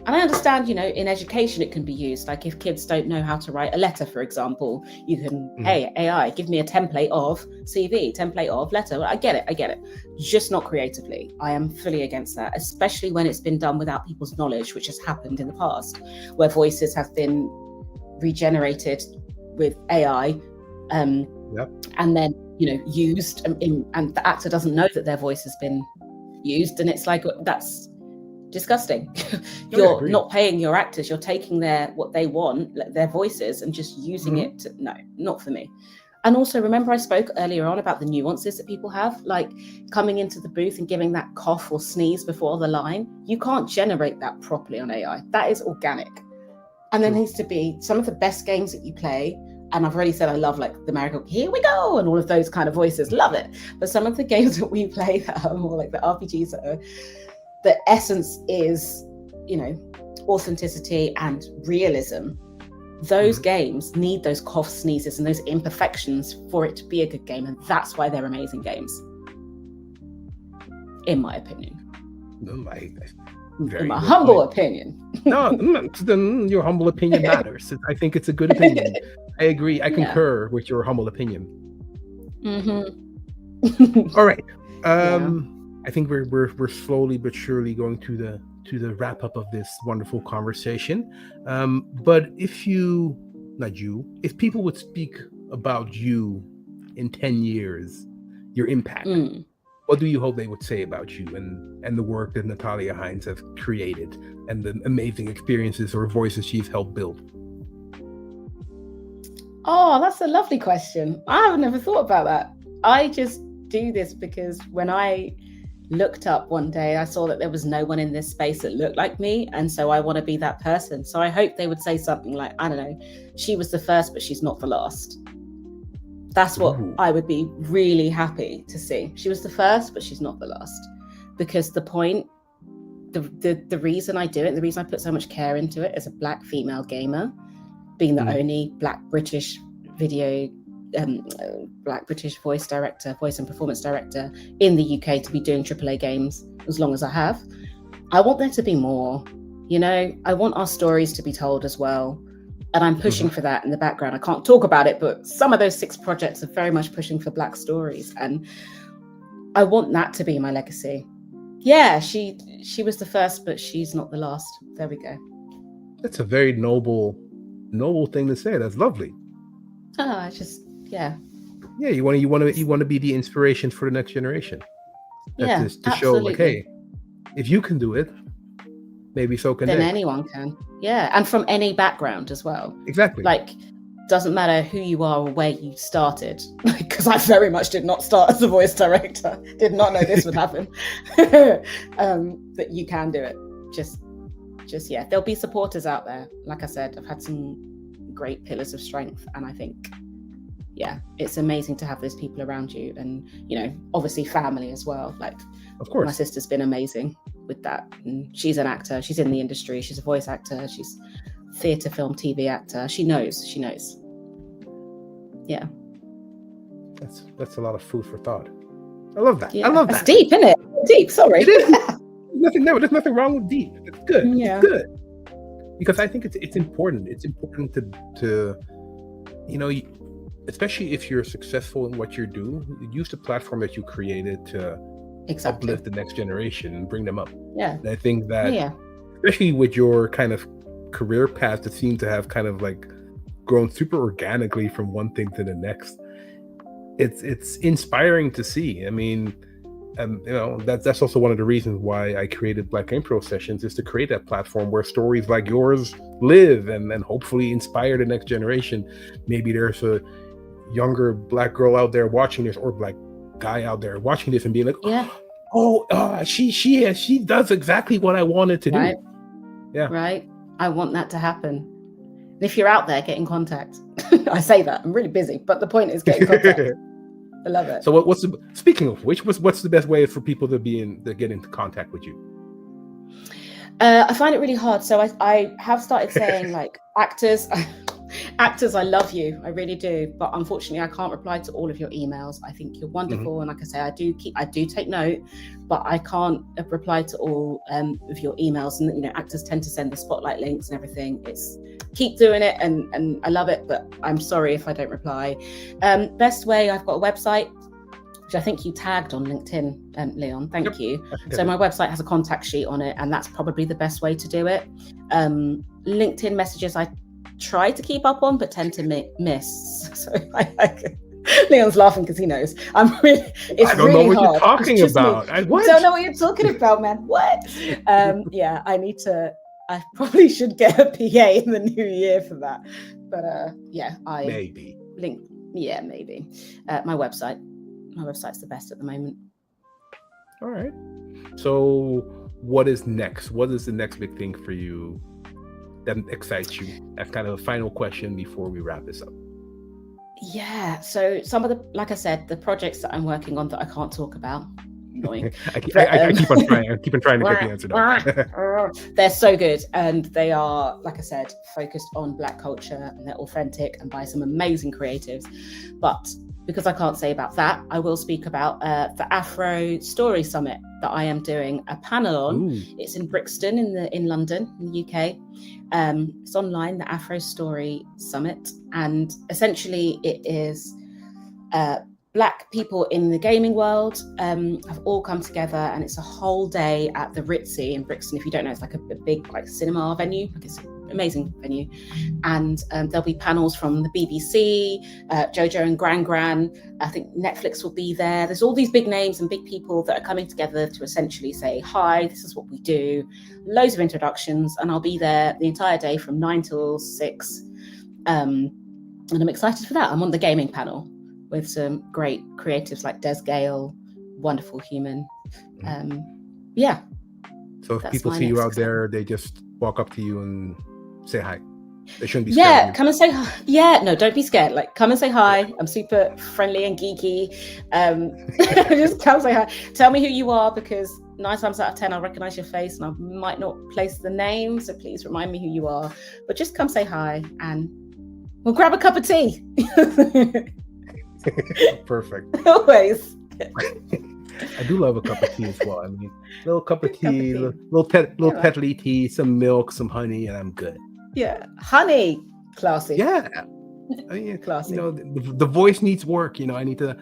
I understand, in education, it can be used. Like if kids don't know how to write a letter, for example, you can, hey, AI, give me a template of CV, template of letter. I get it. Just not creatively. I am fully against that, especially when it's been done without people's knowledge, which has happened in the past, where voices have been regenerated with AI and then, used and the actor doesn't know that their voice has been used. And it's like, that's disgusting. You're not paying your actors, you're taking what they want, their voices, and just using it to, no, not for me. And also remember, I spoke earlier on about the nuances that people have, like coming into the booth and giving that cough or sneeze before the line. You can't generate that properly on AI. That is organic. And there needs to be some of the best games that you play. And I've already said I love like the American here we go and all of those kind of voices, love it. But some of the games that we play that are more like the RPGs that are, the essence is, authenticity and realism. Those games need those cough, sneezes, and those imperfections for it to be a good game, and that's why they're amazing games, in my opinion. In my humble opinion. No, then your humble opinion matters. I think it's a good opinion. I agree. I concur with your humble opinion. All right. I think we're slowly but surely going to the wrap up of this wonderful conversation. But if people would speak about you in 10 years, your impact, what do you hope they would say about you and the work that Natalia Hinds has created and the amazing experiences or voices she's helped build? Oh, that's a lovely question. I have never thought about that. I just do this because when I looked up one day, I saw that there was no one in this space that looked like me, and so I want to be that person. So I hope they would say something like, I don't know, she was the first but she's not the last. That's what I would be really happy to see. She was the first but she's not the last, because the reason I do it, the reason I put so much care into it as a Black female gamer, being the only Black British Black British voice and performance director in the UK to be doing AAA games as long as I have. I want there to be more, I want our stories to be told as well. And I'm pushing for that in the background. I can't talk about it, but some of those 6 projects are very much pushing for Black stories. And I want that to be my legacy. Yeah, she was the first, but she's not the last. There we go. That's a very noble thing to say. That's lovely. Oh, yeah, you want to be the inspiration for the next generation. That's to show like, hey, if you can do it, maybe so can then they. Anyone can. Yeah, and from any background as well. Exactly. Like, doesn't matter who you are or where you started, because I very much did not start as a voice director. Did not know this would happen. But you can do it. Just there'll be supporters out there. Like I said, I've had some great pillars of strength, and I think, it's amazing to have those people around you, and obviously family as well. Like, of course, my sister's been amazing with that, and she's an actor. She's in the industry. She's a voice actor. She's theatre, film, TV actor. She knows. Yeah, that's a lot of food for thought. I love that. Yeah. I love that. It's deep, isn't it? Deep. Sorry. It is. There's nothing wrong with deep. It's good. Yeah. It's good, because I think it's important. It's important to especially if you're successful in what you do, use the platform that you created to uplift the next generation and bring them up. Yeah. And I think that, especially with your kind of career path that seems to have kind of like grown super organically from one thing to the next, it's inspiring to see. I mean, that's also one of the reasons why I created Black Impro Sessions, is to create that platform where stories like yours live and hopefully inspire the next generation. Maybe there's a younger Black girl out there watching this, or Black guy out there watching this and being like, she does exactly what I wanted to do. Yeah. Right. I want that to happen. And if you're out there, get in contact. I say that I'm really busy, but the point is, get in contact. I love it. So speaking of which, what's the best way for people to get into contact with you? I find it really hard. So I have started saying like actors, I love you. I really do. But unfortunately, I can't reply to all of your emails. I think you're wonderful. And like I say, I do take note, but I can't reply to all of your emails. And, actors tend to send the spotlight links and everything. Keep doing it. And I love it, but I'm sorry if I don't reply. Best way, I've got a website, which I think you tagged on LinkedIn, Leon. Thank you. So my website has a contact sheet on it, and that's probably the best way to do it. LinkedIn messages I try to keep up on, but tend to miss. So Leon's laughing because he knows. I don't know what hard. You're talking about. I don't know what you're talking about, man. What? I probably should get a PA in the new year for that. But maybe. Maybe. My website's the best at the moment. All right. So what is next? What is the next big thing for you that excites you? That's kind of a final question before we wrap this up. Yeah. So some of like I said, the projects that I'm working on that I can't talk about. Annoying. I keep on trying. I keep on trying to get the answer down. They're so good, and they are, like I said, focused on Black culture, and they're authentic and by some amazing creatives. But because I can't say about that, I will speak about the Afro Story Summit that I am doing a panel on. Ooh. It's in Brixton in London, in the UK. It's online, the Afro Story Summit, and essentially it is Black people in the gaming world have all come together, and it's a whole day at the Ritzy in Brixton. If you don't know, it's like a big cinema venue. It's an amazing venue, and there'll be panels from the BBC, Jojo and Gran. I think Netflix will be there. There's all these big names and big people that are coming together to essentially say, hi, this is what we do. Loads of introductions, and I'll be there the entire day from 9 till 6. And I'm excited for that. I'm on the gaming panel with some great creatives like Des Gale, wonderful human. So if people see you out there, they just walk up to you and say hi. They shouldn't be scared. Yeah, come and say hi. Yeah, no, don't be scared. Like, come and say hi. I'm super friendly and geeky. Just come say hi. Tell me who you are, because 9 times out of 10, I'll recognize your face and I might not place the name. So please remind me who you are. But just come say hi and we'll grab a cup of tea. Perfect. Always. I do love a cup of tea as well. I mean, little cup of tea, little petal-y tea, some milk, some honey, and I'm good. Yeah, honey, classy. Yeah, I mean, classy. The voice needs work. I need to,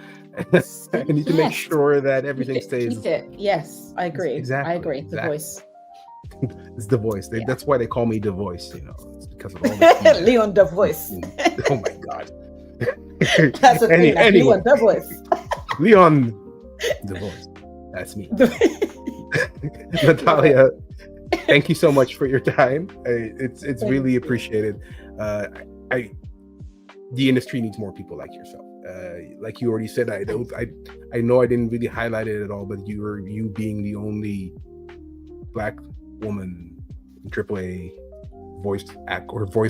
make sure that everything stays. Keep it. Yes, I agree. Exactly. I agree. The voice. It's the voice. That's why they call me the voice. It's because of all the Leon the voice. Oh my God. That's a thing. Anyway. Leon the voice. Leon the voice. That's me. Natalia, thank you so much for your time. It's really appreciated. The industry needs more people like yourself. Like you already said, I know I didn't really highlight it at all, but you being the only Black woman in AAA voice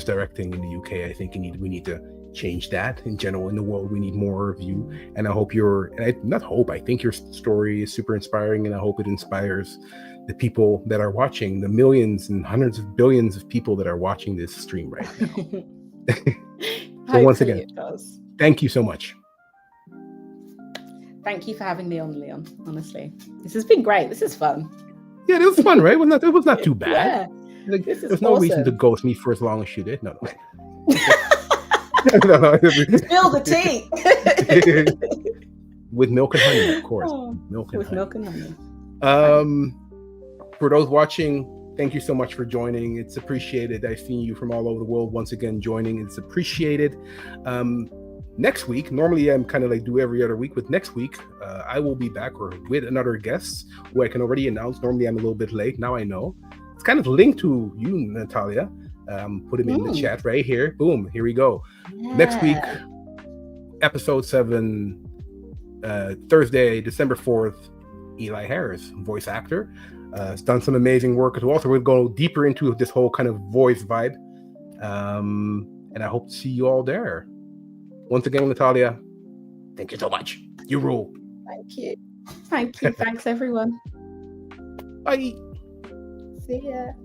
directing in the UK, I think we need to change that in general in the world. We need more of you, and I hope I think your story is super inspiring, and I hope it inspires the people that are watching, the millions and hundreds of billions of people that are watching this stream right now. So once again, thank you so much. Thank you for having me on, Leon. Honestly, this has been great. This is fun. Yeah, it was fun, right? It was not too bad. Yeah, there's no reason to ghost me for as long as you did. No. Spill the tea. With milk and honey, of course. Milk and honey. For those watching, thank you so much for joining. It's appreciated. I've seen you from all over the world once again joining. It's appreciated. Next week, normally I'm kind of like do every other week, but next week I will be back with another guest who I can already announce. Normally I'm a little bit late. Now I know. It's kind of linked to you, Natalia. Put him in the chat right here. Boom, here we go. Yeah. Next week, episode 7, Thursday, December 4th, Eli Harris, voice actor. Has done some amazing work as well. So we'll go deeper into this whole kind of voice vibe. And I hope to see you all there. Once again, Natalia, thank you so much. You rule. Thank you. Thank you. Thanks, everyone. Bye. See ya.